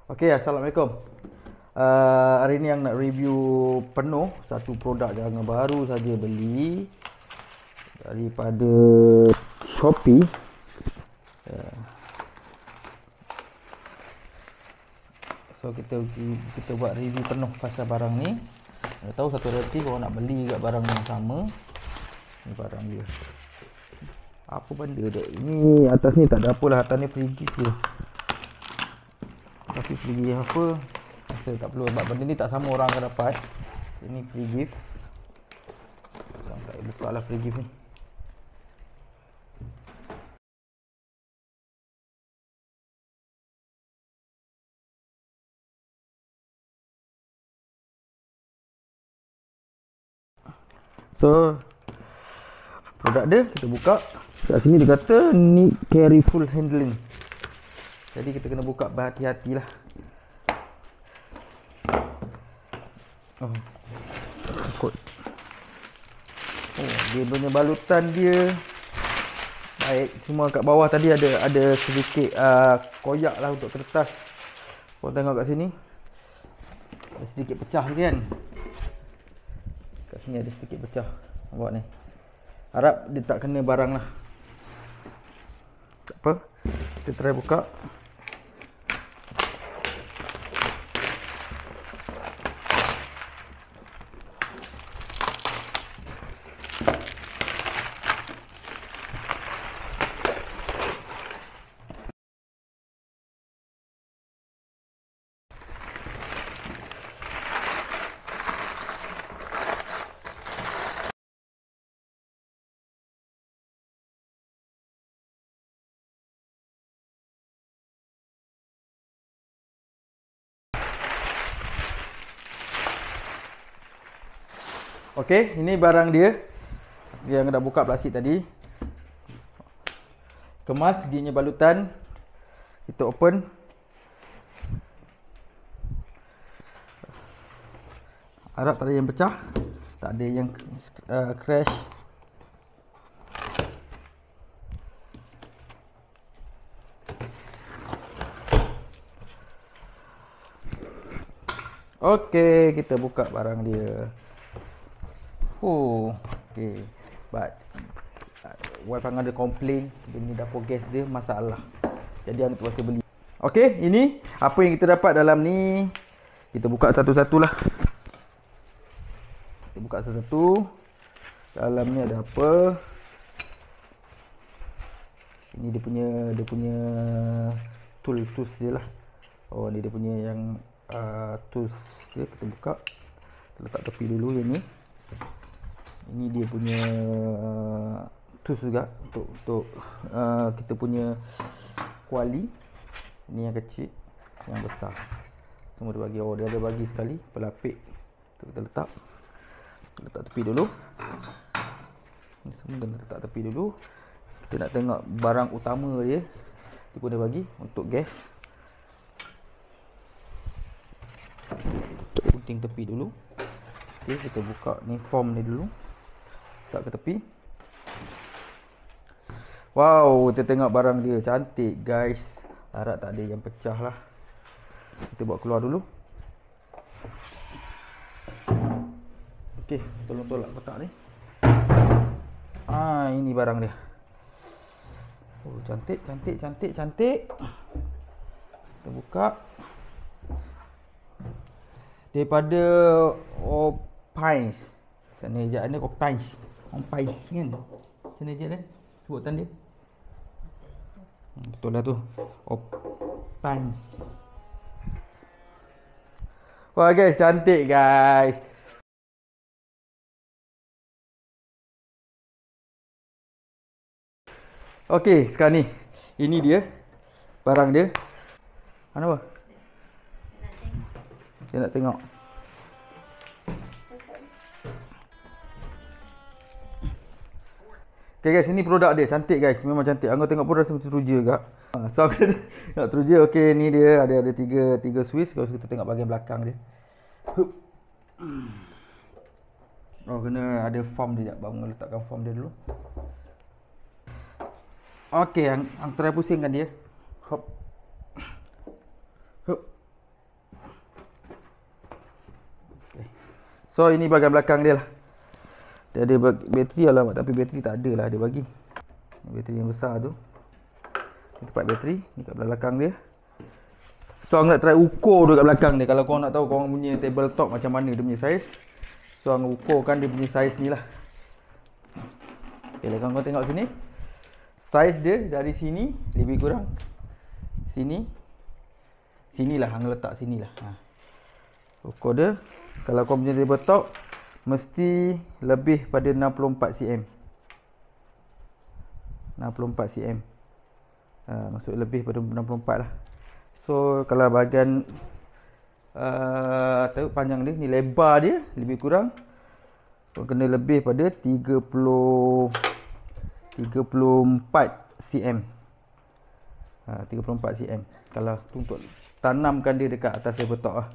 Okey, Assalamualaikum. Hari ni yang nak review penuh satu produk yang baru saja beli daripada Shopee. So kita buat review penuh pasal barang ni. Tahu satu reti kalau nak beli kat barang yang sama. Ni barang dia. Apa benda dia? Ini atas ni tak ada apalah, atas ni free gift je. Tapi free gift apa? Rasa tak perlu sebab benda ni tak sama orang akan dapat. Ini free gift. Sampai buka lah free gift ni. So produk dia kita buka. Kat sini dia kata ni careful handling. Jadi kita kena buka berhati-hatilah. Oh, takut. Oh, dia punya balutan dia baik. Cuma kat bawah tadi ada sedikit koyak lah untuk kertas. Kau tengok kat sini ada sedikit pecah ni kan. Kat sini ada sedikit pecah. Nampak ni. Harap dia tak kena barang lah. Tak apa. Kita try buka. Okey, ini barang dia yang dah buka plastik tadi. Kemas dia punya balutan. Kita open. Harap tak ada yang pecah, tak ada yang crash. Okey, kita buka barang dia. Oh, okay. But wife ada komplain dia ni dapur gas dia masalah. Jadi hang terpaksa beli. Okey, ini apa yang kita dapat dalam ni. Kita buka satu-satulah. Kita buka satu-satu. Dalam ni ada apa? Ini dia punya tools dia lah. Oh, ni dia punya yang tools dia. Kita buka. Kita letak tepi dulu yang ni. Ini dia punya tools juga untuk kita punya kuali. Ini yang kecil, yang besar. Semua dia bagi. Oh, dia ada bagi sekali pelapik. Kita letak tepi dulu. Ini semua kena letak tepi dulu. Kita nak tengok barang utama dia. Dia pun dia bagi untuk gas. Gunting tepi dulu. Okay, kita buka ni form ni dulu. Letak ke tepi. Wow, kita tengok barang dia. Cantik guys. Harap tak ada yang pecah lah. Kita buat keluar dulu. Okey, tolong-tolong kotak ni. Ini barang dia. Oh, cantik. Kita buka. Daripada Opines. Macam ni ejaan dia Opines. Opines kan? Macam ni je kan? Sebutan dia. Betul lah tu. Opines. Wah guys, cantik guys. Okey, sekarang ni. Ini dia. Barang dia. Mana apa? Saya nak tengok. Okay guys, ini produk dia. Cantik guys. Memang cantik. Anggo tengok pun rasa macam teruja juga. So aku nak teruja. Okay, ni dia ada tiga switch. Kalau kita tengok bahagian belakang dia. Oh, kena ada form dia. Baru letakkan form dia dulu. Okay, hang try pusingkan dia. Hop. Hop. So ini bahagian belakang dia lah. Dia ada bateri, alamak, tapi bateri tak ada lah dia bagi. Bateri yang besar tu. Ini tempat bateri, ni kat belakang dia. So aku nak try ukur tu kat belakang dia. Kalau korang nak tahu korang punya tabletop macam mana dia punya saiz. So aku ukurkan dia punya saiz ni lah. Okay, korang tengok sini. Saiz dia dari sini lebih kurang sini. Sinilah hang letak sinilah. Ukur dia kalau kau punya tabletop mesti lebih pada 64 cm. 64 cm. Maksud lebih pada 64 lah. So kalau bahagian tahu panjang dia ni, lebar dia lebih kurang kau kena lebih pada 34 cm. 34 cm. Kalau tu untuk tanamkan dia dekat atas tabletop lah.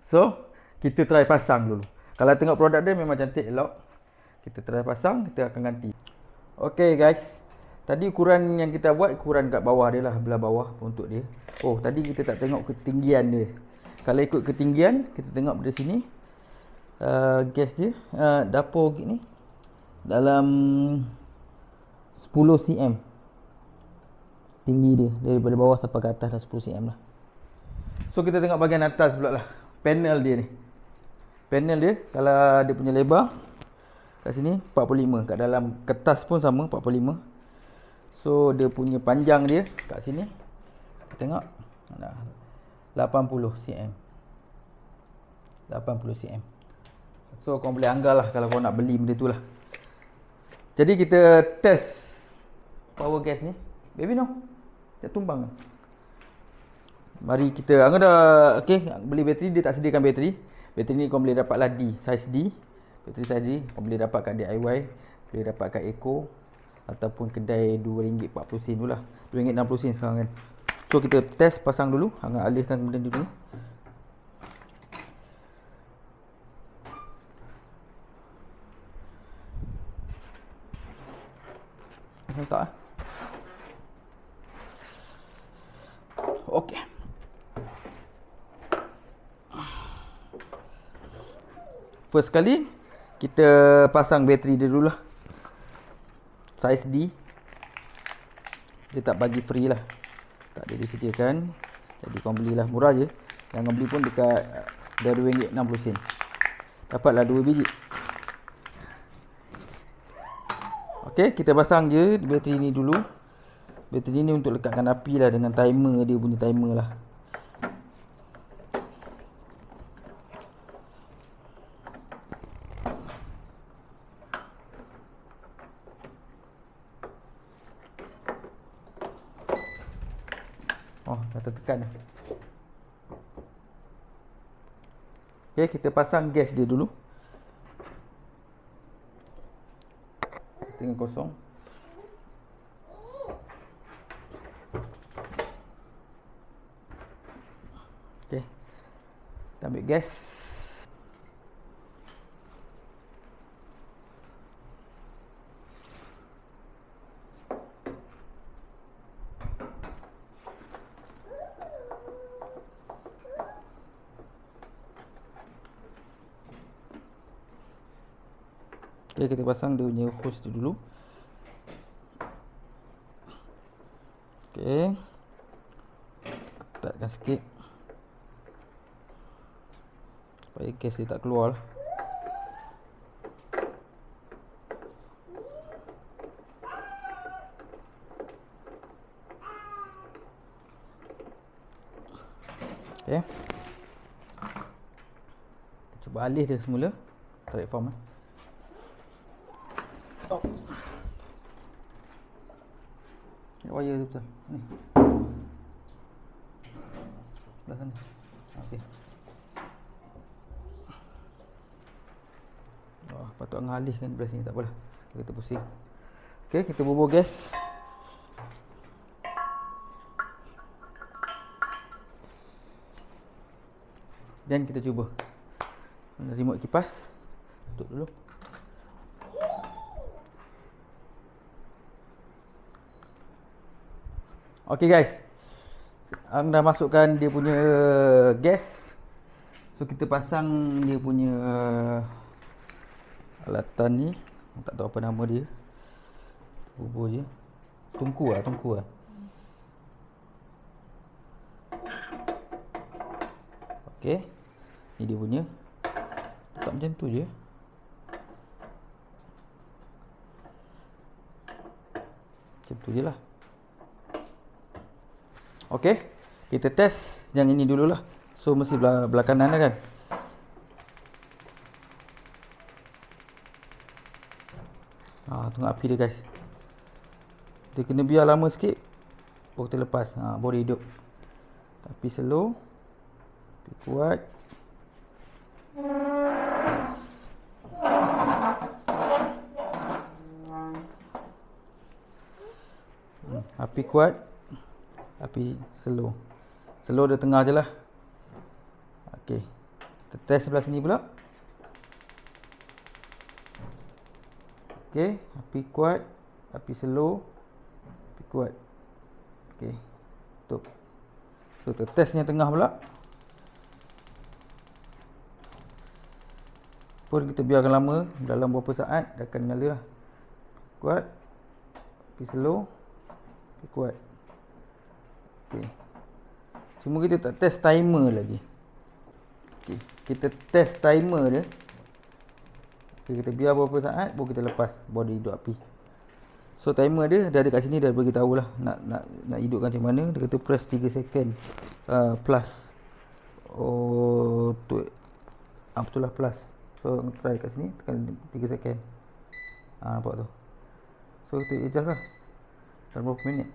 So kita try pasang dulu. Kalau tengok produk dia memang cantik, elok. Kita try pasang, kita akan ganti. Okay guys, tadi ukuran yang kita buat ukuran kat bawah dia lah, belah bawah untuk dia. Oh, tadi kita tak tengok ketinggian dia. Kalau ikut ketinggian, kita tengok dari sini. Gas dia, dapur ni dalam 10 cm tinggi dia, daripada bawah sampai ke atas dah 10 cm lah. So kita tengok bahagian atas pula lah, panel dia ni. Panel dia, kalau dia punya lebar kat sini 45, kat dalam kertas pun sama 45. So dia punya panjang dia kat sini, tengok 80 cm. 80 cm. So kau boleh anggar lah kalau kau nak beli benda tu lah. Jadi kita test power gas ni. Baby no, dia tumbang. Mari kita, anggar dah okey, beli bateri, dia tak sediakan bateri. Bateri ni kau boleh dapatlah D, size D. Bateri size D kau boleh dapat kat DIY, boleh dapat kat Eco ataupun kedai RM2.40 tu lah. RM2.60 sekarang kan. So kita test pasang dulu, anggar alihkan benda ni dulu. Letak ah. Okey. First kali kita pasang bateri dia dulu lah. Size D. Dia tak bagi free lah. Tak ada disediakan. Jadi kau belilah murah je. Yang kau beli pun dekat RM2.60. Dapatlah 2 biji. Okey, kita pasang je bateri ni dulu. Bateri ni untuk lekatkan api lah, dengan timer, dia punya timer lah. Oh, dah tertekan dah. Okey, kita pasang gas dia dulu. Setengah kosong. Okey. Kita ambil gas. Okey, kita pasang dia punya hose tu dulu. Okey. Ketatkan sikit supaya gas dia tak keluar lah. Okey. Kita cuba alih dia semula. Tarik form lah. Oh. Wire tu betul. Ni. Belah sana. Okey. Oh, patut ngalihkan belah sini, tak apalah. Kita pusing. Okey, kita bubur gas. Dan kita cuba. Remote kipas. Tutup dulu. Okey guys, Ang dah masukkan dia punya gas. So kita pasang dia punya alatan ni, tak tahu apa nama dia, bubur je, tungku lah. Okey, ni dia punya, letak macam tu je. Macam tu je lah. Okey, kita test yang ini dululah. So mesti belah kanan lah kan. Tengok api dia guys. Dia kena biar lama sikit, baru kita lepas. Baru dia hidup. Api slow, api kuat. Api kuat, api slow. Slow dia tengah je lah. Okey, kita test sebelah sini pula. Okey, api kuat, api slow, api kuat. Okey, tutup. So kita test yang tengah pula. Pun kita biarkan lama, dalam berapa saat dia akan nyala lah. Kuat, api slow, api kuat. Okey, cuma kita tak test timer lagi. Okey, kita test timer dia. Okay, kita biar beberapa saat, baru kita lepas, baru dia hidup api. So timer dia ada kat sini, dah bagi tahu lah nak hidupkan macam mana. Dia kata press 3 second plus. Oh tu, betul lah plus. So try kat sini, tekan 3 second. Nampak tu. So kita adjust lah. Dalam berapa minit?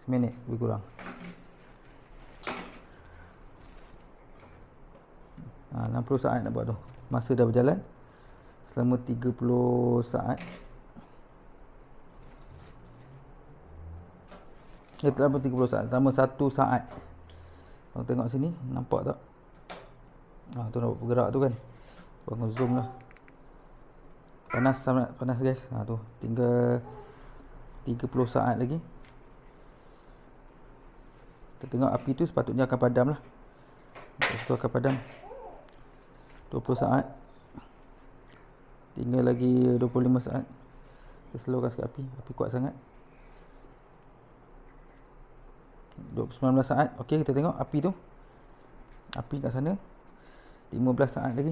Seminit lebih kurang. 60 saat nak buat tu. Masa dah berjalan selama 30 saat. Selama 30 saat, tambah 1 saat. Kalau tengok sini, nampak tak? Tu nampak bergerak tu kan. Bangun zoom lah. Panas sangat, panas guys. Tu tinggal 30 saat lagi. Kita tengok api tu sepatutnya akan padam lah. Lepas tu akan padam 20 saat. Tinggal lagi 25 saat. Kita slowkan sikit api. Api kuat sangat. 19 saat. Okey, kita tengok api tu. Api kat sana 15 saat lagi.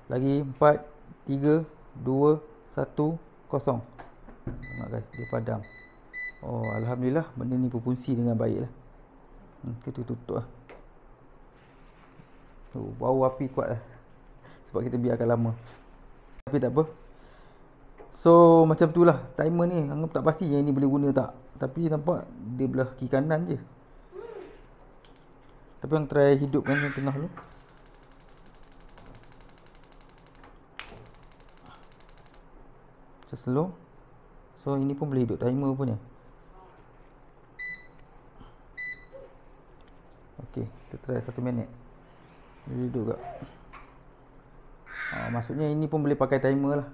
Lagi 4, 3, 2, 1, 0. Tengok guys, dia padam. Oh, alhamdulillah benda ni berfungsi dengan baik lah. Kita tutup lah. Bau api kuat lah. Sebab kita biarkan lama. Tapi tak apa. So macam tu lah timer ni. Anggap tak pasti yang ni boleh guna tak. Tapi nampak dia belah kiri kanan je. Tapi yang try hidupkan yang tengah dulu. Slow. So ini pun boleh hidup timer punya. Okey, kita try 1 minit. Boleh hidup tak? Maksudnya ini pun boleh pakai timer lah.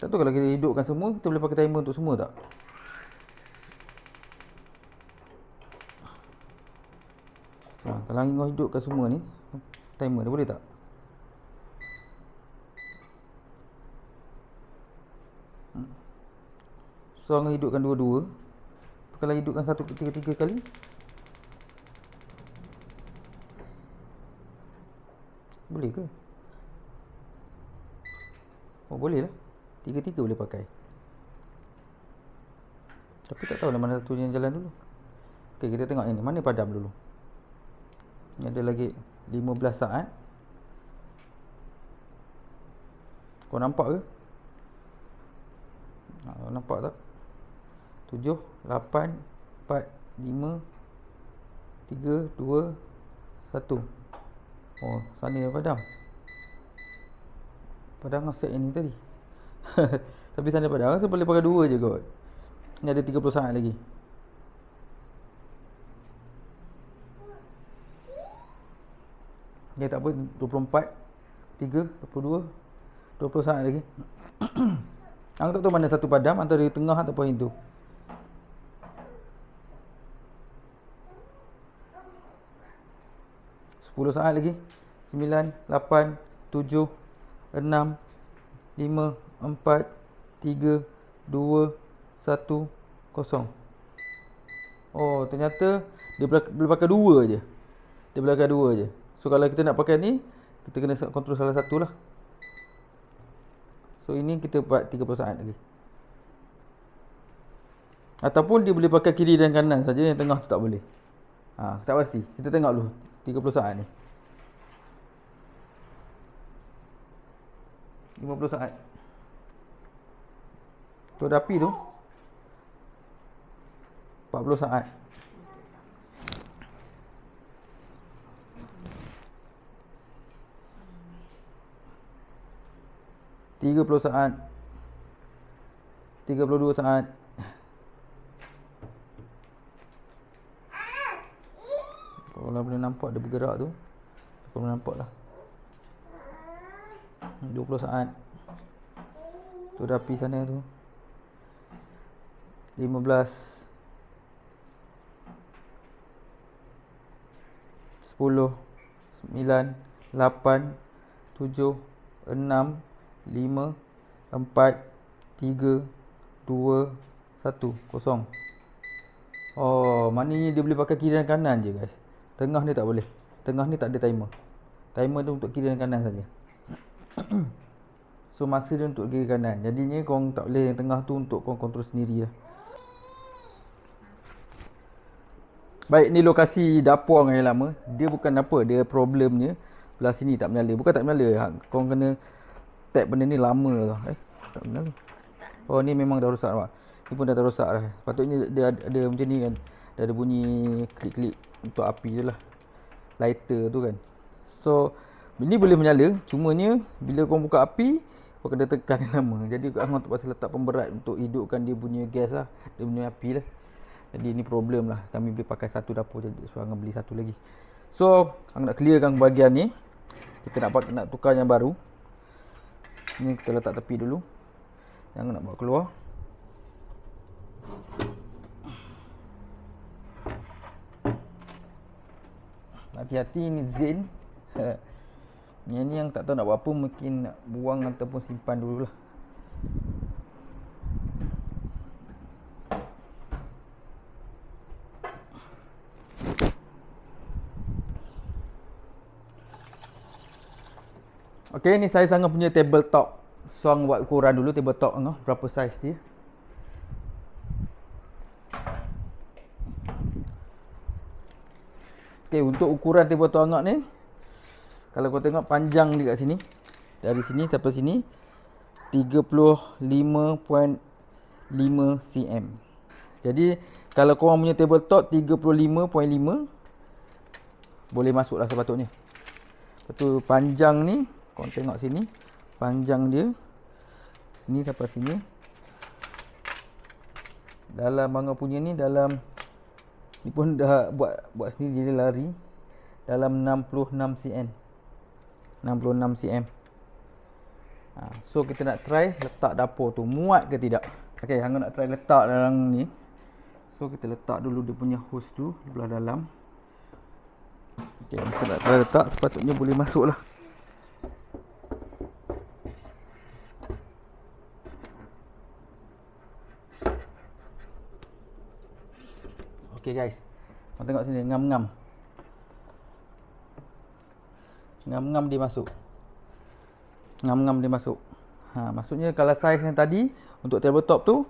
Tak tahu kalau kita hidupkan semua, kita boleh pakai timer untuk semua tak? Kalau Angin hidupkan semua ni, timer dia boleh tak? So Angin hidupkan dua-dua. Kalau hidupkan satu tiga kali, boleh ke? Oh boleh lah. Tiga-tiga boleh pakai. Tapi tak tahu lah mana satu yang jalan dulu. Okey, kita tengok ini. Mana padam dulu? Ini ada lagi 15 saat. Kau nampak ke? Nampak tak? 7, 8, 4, 5, 3, 2, 1. Oh, sana yang padam. Padam dengan set yang ni tadi. Tapi sana padam. Rasa boleh pakai 2 je kot. Ni ada 30 saat lagi. Okay, tak apa. 24, 3, 22, 20 saat lagi. Hang tak tahu mana satu padam, antara tengah ataupun itu. Sepuluh saat lagi. 9, 8, 7, 6, 5, 4, 3, 2, 1, 0. Oh, ternyata dia boleh pakai 2 je. Dia boleh pakai 2 je. So kalau kita nak pakai ni, kita kena kontrol salah satu lah. So ini kita buat 30 saat lagi. Ataupun dia boleh pakai kiri dan kanan saja, yang tengah tu tak boleh. Tak pasti. Kita tengok dulu 30 saat ni. 50 saat. Tu ada api tu 40 saat. $30 saat. 32 saat. Kalau boleh nampak dia bergerak tu, kalau boleh nampak lah. 20 saat. Tu dah api sana tu. 15. 10, 9, 8, 7, 6, 5, 4, 3, 2, 1, kosong. Oh, maknanya dia boleh pakai kiri dan kanan je guys. Tengah ni tak boleh. Tengah ni tak ada timer. Timer tu untuk kiri dan kanan saja. So masa dia untuk kiri kanan. Jadinya korang tak boleh yang tengah tu untuk korang kontrol sendiri lah. Baik, ni lokasi dapur yang lama. Dia bukan apa, dia problemnya belah sini tak menyala. Bukan tak menyala, korang kena tap benda ni lama lah. Tak menyala. Oh, ni memang dah rosak lah. Ni pun dah rosak lah. Patutnya dia ada macam ni kan. Dia ada bunyi klik-klik untuk api je lah. Lighter tu kan. So ini boleh menyala, cumanya bila korang buka api, korang kena tekan yang lama. Jadi korang terpaksa letak pemberat untuk hidupkan dia punya gas lah, dia punya api lah. Jadi ini problem lah. Kami boleh pakai satu dapur je, so korang beli satu lagi. So korang nak clearkan bahagian ni. Kita nak tukar yang baru. Ni kita letak tepi dulu. Jangan nak bawa keluar. Hati-hati ni Zen. Yang ni yang tak tahu nak buat apa, mungkin nak buang ataupun simpan dulu lah. Ok, ni saya sangat punya tabletop. So, ang buat ukuran dulu tabletop angah, berapa saiz dia. Ok, untuk ukuran tabletop angah ni, kalau kau tengok panjang dia kat sini, dari sini sampai sini 35.5 cm. Jadi kalau korang punya tabletop 35.5 boleh masuk lah sepatutnya. Lepas panjang ni, korang tengok sini, panjang dia sini sampai sini. Dalam bangga punya ni, dalam ni pun dah buat sendiri, dia lari dalam 66 cm. 66 cm. So kita nak try letak dapur tu muat ke tidak. Ok, hang nak try letak dalam ni. So kita letak dulu dia punya hose tu di belah dalam. Ok, kita nak try letak, sepatutnya boleh masuk lah. Ok guys, korang tengok sini, ngam-ngam. Ngam-ngam dia masuk. Ngam-ngam dia masuk. Maksudnya kalau saiz yang tadi untuk tabletop tu,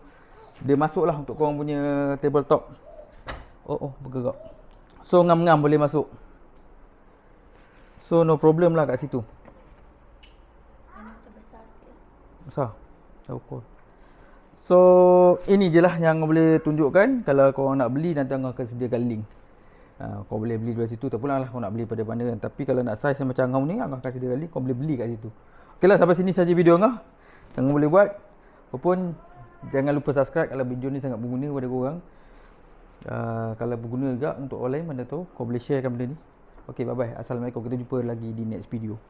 dia masuk lah untuk korang punya tabletop. Oh, bergerak. So ngam-ngam boleh masuk. So no problem lah kat situ. Macam besar sikit. Besar. Dah ukur. So ini je lah yang boleh tunjukkan. Kalau korang nak beli, nanti korang akan sediakan link. Kau boleh beli dari situ, tak pula lah kau nak beli pada mana kan. Tapi kalau nak saiz yang macam angau ni, angau kasih dia kali, kau boleh beli kat situ. Okey lah, sampai sini saja video angau. Jangan boleh buat. Apapun, jangan lupa subscribe kalau video ni sangat berguna kepada korang. Kalau berguna juga untuk orang lain, mana tahu kau boleh sharekan benda ni. Okey, bye bye. Assalamualaikum. Kita jumpa lagi di next video.